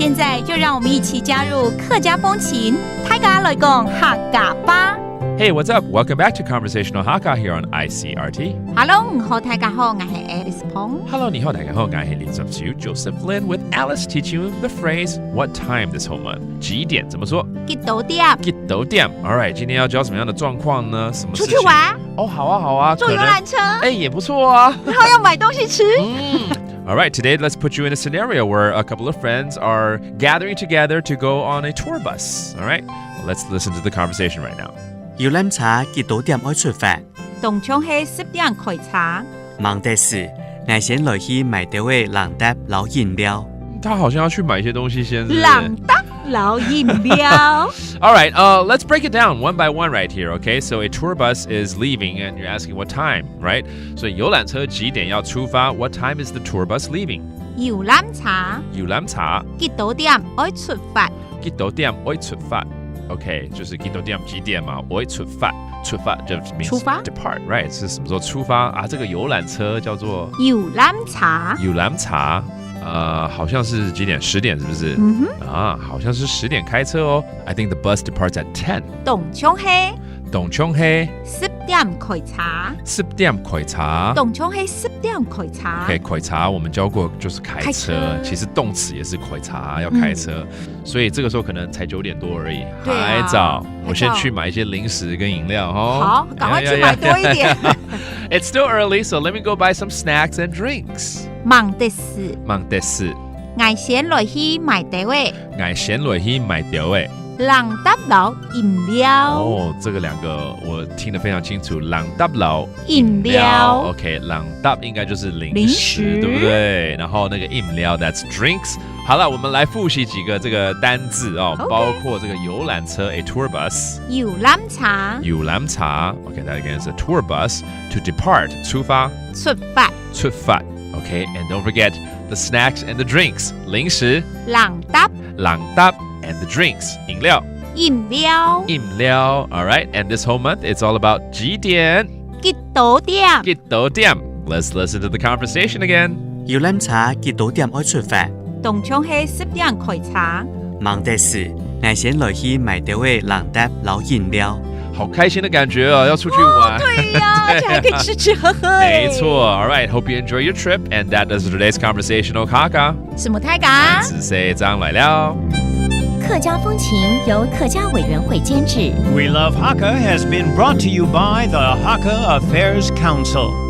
现在就让我们一起加入客家风情，大家来讲客家吧。Hey, what's up? Welcome back to Conversational Hakka here on ICRT. Hello， 你好，大家好，我是 Alice Pong。 Hello, 你好，大家好，我是林哲修 Joseph Lin with Alice teaching you the phrase "What time this whole month?" 几点怎么说？几多点？几多点 ？All right， 今天要教什么样的状况呢？什么事情？出去玩？哦，好啊，好啊，坐游览车？也不错啊。然后要买东西吃。All right, today let's put you in a scenario where a couple of friends are gathering together to go on a tour bus. All right, let's listen to the conversation right now. 遊覽車幾多點開出發？動場係10點開茶。忙的是，我先來去買啲位冷搭撈飲料。他好像要去買一些東西先。冷搭撈飲料。All right, let's break it down one by one right here, okay? So a tour bus is leaving and you're asking what time, right? 所以遊覽車幾點要出發 What time is the tour bus leaving? 遊覽車遊覽車幾多點要出發？幾多點要出發 OK, 就是幾多點幾點嘛我會出發出發 just means 出發 depart, right? 是什麼時候出發啊？這個遊覽車叫做遊覽車。遊覽車好像是幾點10點是不是？好像是10點開車哦。I think the bus departs at 10. 動場係動場係10點開茶。10點開茶。動場係10點開茶。OK， 開茶我們教過就是開車，其實動詞也是開茶，要開車，所以這個時候可能才9點多而已，還早。我先去買一些零食跟飲料哦。好，趕快去買多一點。It's still early, so let me go buy some snacks and drinks. 忙的是，忙的是，我先來去買啲位我先來去買掉誒。冷搭撈飲料。哦，這個兩個我聽得非常清楚。冷搭撈飲料 OK， 冷搭應該就是零食，對不對？然後那個飲料 that's drinks。好了，我們來複習幾個這個單字哦，包括這個遊覽車 a tour bus， 遊覽車遊覽車 OK， that again is a tour bus to depart 出發出發出發 OK， and don't forget the snacks and the drinks 零食冷搭冷搭and the drinks 飲料飲料飲料 All right, and this whole month it's all about 幾點幾多點幾多點 Let's listen to the conversation again. 遊覽車幾多點開出發？動場係10點開茶。忙的是，我先來去買啲位冷搭撈飲料。好開心的感覺哦，要出去玩。對呀，而且還可以吃吃喝喝。沒錯 All right, hope you enjoy your trip, and that is today's Conversational Hakka. 什麼太嘎？子 say 張來了。客家風情由客家委員會監製。 We Love Hakka has been brought to you by the Hakka Affairs Council.